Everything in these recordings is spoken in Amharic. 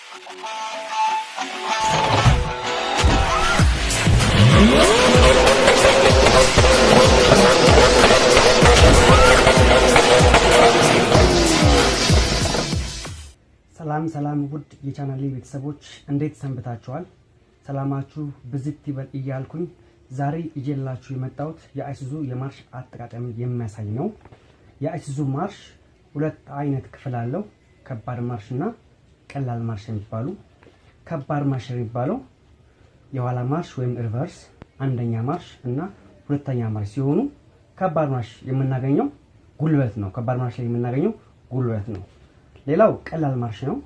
ሰላም ውድ የቻናሌ ቤተሰቦች እንዴት ሰንብታችኋል? ሰላማችሁ ብዝት ይበል እያልኩኝ ዛሬ ይዤላችሁ የመጣሁት የአይሱዙ የማርሽ አጠቃቀም የሚያሳይ ነው። የአይሱዙ ማርሽ ሁለት አይነት ክፍል አለው። ከባድ ማርሽ እና ቀላል ማርሽ የሚባሉ። ከባድ ማርሽ የሚባለው የኋላ ማርሽ ወይም ሪቨርስ አንደኛ ማርሽ እና ሁለተኛ ማርሽ ሲሆኑ ከባድ ማርሽ የምናገኘው ጉልበት ነው። ከባድ ማርሽ ላይ የምናገኘው ጉልበት ነው። ሌላው ቀላል ማርሽ ነው።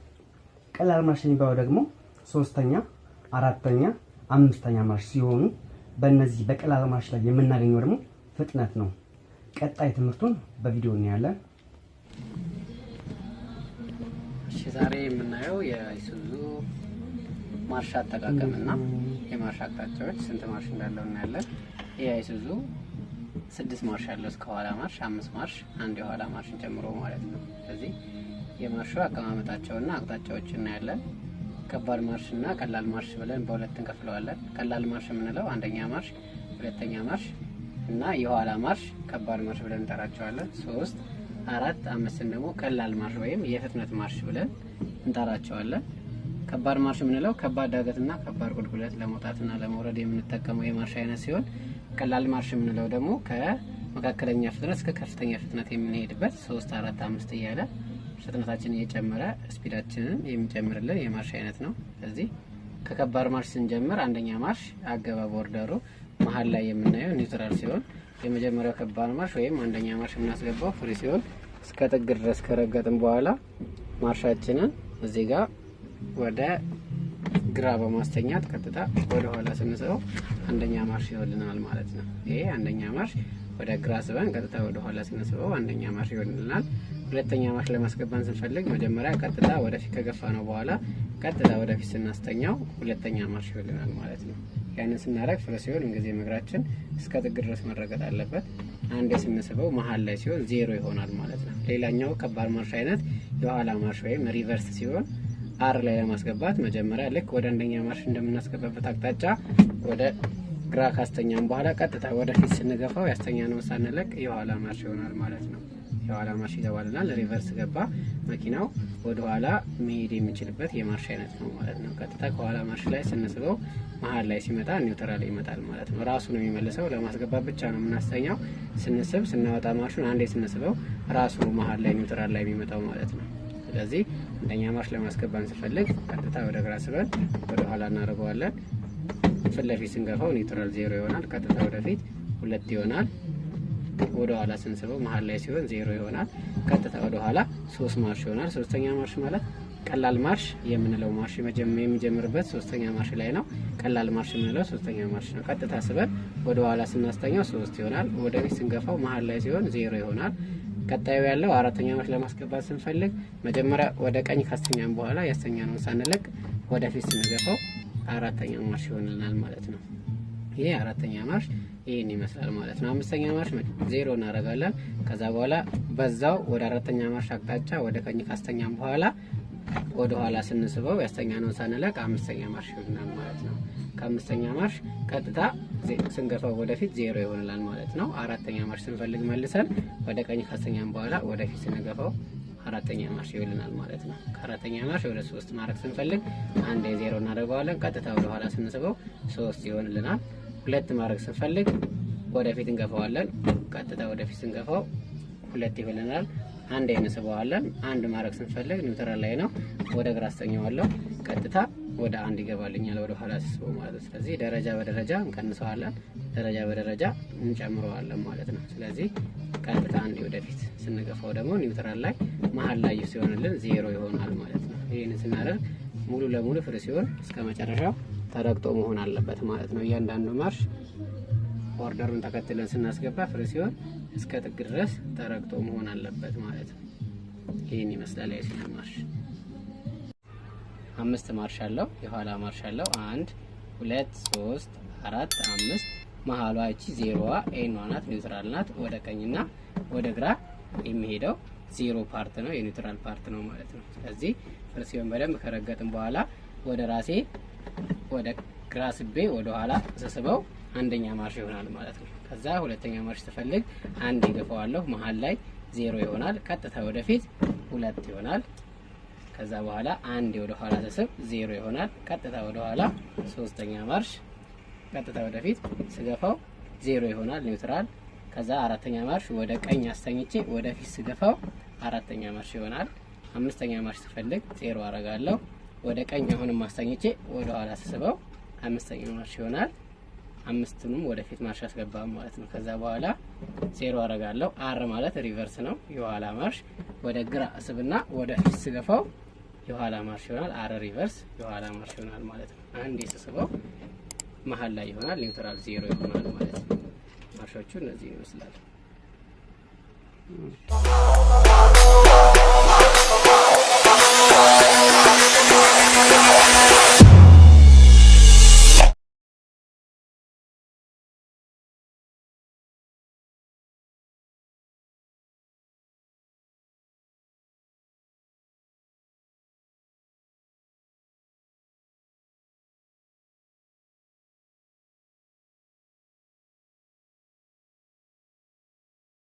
ቀላል ማርሽ የሚባለው ደግሞ ሶስተኛ፣ አራተኛ፣ አምስተኛ ማርሽ ሲሆኑ በእነዚህ በቀላል ማርሽ ላይ የምናገኘው ደግሞ ፍጥነት ነው። ቀጣይ ትምህርቱን በቪዲዮ እናያለን። እሺ ዛሬ የምናየው የአይሱዙ ማርሽ አጠቃቀምና የማርሽ አቅጣጫዎች ስንት ማርሽ እንዳለው እናያለን። የአይሱዙ 6 ማርሽ ያለው እስከ ኋላ ማርሽ፣ 5 ማርሽ፣ አንድ የኋላ ማርሽን ጨምሮ ማለት ነው። ስለዚህ የማርሹ አቀማመጣቸውና አቅጣጫዎች እናያለን። ከባድ ማርሽ እና ቀላል ማርሽ ብለን በሁለት እንከፍለዋለን። ቀላል ማርሽ የምንለው አንደኛ ማርሽ፣ ሁለተኛ ማርሽ እና የኋላ ማርሽ ከባድ ማርሽ ብለን እንጠራቸዋለን። 3፣ 4፣ 5 ደግሞ ቀላል ማርሽ ወይም የፍጥነት ማርሽ ብለን እንጠራቸዋለን። ከባድ ማርሽ የምንለው ከባድ ዳገትና ከባድ ቁልቁለት ለመውጣትና ለመውረድ የምንጠቀመው የማርሽ አይነት ሲሆን ቀላል ማርሽ የምንለው ደግሞ ከመካከለኛ ፍጥነት እስከ ከፍተኛ ፍጥነት የምንሄድበት 3፣ 4፣ 5 እያለ ፍጥነታችንን እየጨመረ ስፒዳችንን የሚጨምርልን የማርሽ አይነት ነው። ስለዚህ ከከባድ ማርሽ ስንጀምር አንደኛ ማርሽ አገባብ ኦርደሩ መሀል ላይ የምናየው ኒውትራል ሲሆን የመጀመሪያው ከባድ ማርሽ ወይም አንደኛ ማርሽ የምናስገባው ፍሪ ሲሆን እስከ ጥግ ድረስ ከረገጥን በኋላ ማርሻችንን እዚህ ጋር ወደ ግራ በማስተኛት ቀጥታ ወደ ኋላ ስንስበው አንደኛ ማርሽ ይሆንልናል ማለት ነው። ይሄ አንደኛ ማርሽ ወደ ግራ ስበን ቀጥታ ወደ ኋላ ስንስበው አንደኛ ማርሽ ይሆንልናል። ሁለተኛ ማርሽ ለማስገባን ስንፈልግ መጀመሪያ ቀጥታ ወደፊት ከገፋ ነው በኋላ ቀጥታ ወደፊት ስናስተኛው ሁለተኛ ማርሽ ይሆንልናል ማለት ነው። ያንን ስናደርግ ፍሬ ሲሆን እንግዲህ እግራችን እስከ ጥግ ድረስ መረገጥ አለበት። አንዴ ስንስበው መሀል ላይ ሲሆን 0 ይሆናል ማለት ነው። ሌላኛው ከባድ ማርሽ አይነት የኋላ ማርሽ ወይም ሪቨርስ ሲሆን አር ላይ ለማስገባት መጀመሪያ ልክ ወደ አንደኛ ማርሽ እንደምናስገባበት አቅጣጫ ወደ ግራ ካስተኛን በኋላ ቀጥታ ወደፊት ስንገፋው ያስተኛነው ሳንለቅ የኋላ ማርሽ ይሆናል ማለት ነው። የኋላ ማርሽ ይገባልናል። ሪቨርስ ገባ መኪናው ወደ ኋላ መሄድ የሚችልበት የማርሽ አይነት ነው ማለት ነው። ቀጥታ ከኋላ ማርሽ ላይ ስንስበው መሀል ላይ ሲመጣ ኒውትራል ይመጣል ማለት ነው። ራሱ ነው የሚመልሰው። ለማስገባት ብቻ ነው የምናስተኛው። ስንስብ ስናወጣ ማርሹን አንዴ ስንስበው ራሱ መሀል ላይ ኒውትራል ላይ የሚመጣው ማለት ነው። ስለዚህ አንደኛ ማርሽ ለማስገባን ስንፈልግ ቀጥታ ወደ ግራ ስበን ወደ ኋላ እናደርገዋለን። ፊት ለፊት ስንገፋው ኒውትራል 0 ይሆናል። ቀጥታ ወደፊት 2 ይሆናል። ወደ ኋላ ስንስበው መሀል ላይ ሲሆን 0 ይሆናል። ቀጥታ ወደ ኋላ 3 ማርሽ ይሆናል። ሶስተኛ ማርሽ ማለት ቀላል ማርሽ የምንለው ማርሽ የሚጀምርበት ሶስተኛ ማርሽ ላይ ነው። ቀላል ማርሽ የምንለው ሶስተኛ ማርሽ ነው። ቀጥታ ስበን ወደ ኋላ ስናስተኛው 3 ይሆናል። ወደፊት ስንገፋው መሀል ላይ ሲሆን 0 ይሆናል። ቀጣዩ ያለው አራተኛ ማርሽ ለማስገባት ስንፈልግ መጀመሪያ ወደ ቀኝ ካስተኛን በኋላ ያስተኛነውን ሳንለቅ ወደፊት ስንገፋው አራተኛ ማርሽ ይሆንልናል ማለት ነው። ይሄ አራተኛ ማርሽ ይሄን ይመስላል ማለት ነው። አምስተኛ ማርሽ 0 እናደርጋለን። ከዛ በኋላ በዛው ወደ አራተኛ ማርሽ አቅጣጫ ወደ ቀኝ ካስተኛን በኋላ ወደ ኋላ ስንስበው ያስተኛነውን ሳንለቅ አምስተኛ ማርሽ ይሆንልናል ማለት ነው። ከአምስተኛ ማርሽ ቀጥታ ስንገፋው ወደፊት 0 ይሆንልናል ማለት ነው። አራተኛ ማርሽ ስንፈልግ መልሰን ወደ ቀኝ ካስተኛን በኋላ ወደፊት ስንገፋው አራተኛ ማርሽ ይሆንልናል ማለት ነው። ከአራተኛ ማርሽ ወደ 3 ማድረግ ስንፈልግ አንዴ 0 እናደርገዋለን። ቀጥታ ወደ ኋላ ስንስበው 3 ይሆንልናል። 2 ማድረግ ስንፈልግ ወደፊት እንገፋዋለን። ቀጥታ ወደፊት ስንገፋው 2 ይሆንልናል። አንዴ እንስበዋለን። 1 ማድረግ ስንፈልግ ኒውትራል ላይ ነው። ወደ ግራ አስተኛዋለሁ። ቀጥታ ወደ 1 ይገባልኛል ወደ ኋላ ስስበው ማለት ነው። ስለዚህ ደረጃ በደረጃ እንቀንሰዋለን፣ ደረጃ በደረጃ እንጨምረዋለን ማለት ነው። ስለዚህ ቀጥታ አንዴ ወደፊት ስንገፋው ደግሞ ኒውትራል ላይ መሀል ላይ ሲሆንልን 0 ይሆናል ማለት ነው። ይሄን ስናደርግ ሙሉ ለሙሉ ፍሪ ሲሆን እስከ መጨረሻው ተረግጦ መሆን አለበት ማለት ነው። እያንዳንዱ ማርሽ ኦርደሩን ተከትለን ስናስገባ ፍሪ ሲሆን እስከ ጥግ ድረስ ተረግጦ መሆን አለበት ማለት ነው። ይሄን ይመስላል የአይሱዙ ማርሽ። 5 ማርሽ አለው። የኋላ ማርሽ አለው 1 2 3 4 5 መሃሏ እቺ 0ዋ ኤን ናት፣ ኒውትራል ናት። ወደ ቀኝና ወደ ግራ የሚሄደው ዜሮ ፓርት ነው የኒውትራል ፓርት ነው ማለት ነው። ስለዚህ ፍርሲዮን በደንብ ከረገጥን በኋላ ወደ ራሴ ወደ ግራ ስቤ ወደ ኋላ ስስበው አንደኛ ማርሽ ይሆናል ማለት ነው። ከዛ ሁለተኛ ማርሽ ተፈልግ አንድ ይገፋዋለሁ መሃል ላይ ዜሮ ይሆናል። ቀጥታ ወደፊት 2 ይሆናል። ከዛ በኋላ አንድ ወደ ኋላ ስስብ ዜሮ ይሆናል። ቀጥታ ወደ ኋላ ሶስተኛ ማርሽ ቀጥታ ወደፊት ስገፋው ዜሮ ይሆናል ኒውትራል። ከዛ አራተኛ ማርሽ ወደ ቀኝ አስተኝቼ ወደፊት ስገፋው አራተኛ ማርሽ ይሆናል። አምስተኛ ማርሽ ተፈልግ ዜሮ አረጋለሁ። ወደ ቀኝ አሁንም አስተኝቼ ወደ ኋላ ስስበው አምስተኛ ማርሽ ይሆናል። አምስቱንም ወደፊት ማርሽ አስገባም ማለት ነው። ከዛ በኋላ ዜሮ አረጋለሁ። አር ማለት ሪቨርስ ነው የኋላ ማርሽ። ወደ ግራ እስብና ወደ ፊት ስገፋው የኋላ ማርሽ ይሆናል። አር ሪቨርስ የኋላ ማርሽ ይሆናል ማለት ነው። አንዴ ስስበው መሃል ላይ ይሆናል ኒውትራል ዜሮ ይሆናል ማለት ነው። ማርሾቹ እነዚህ ይመስላል።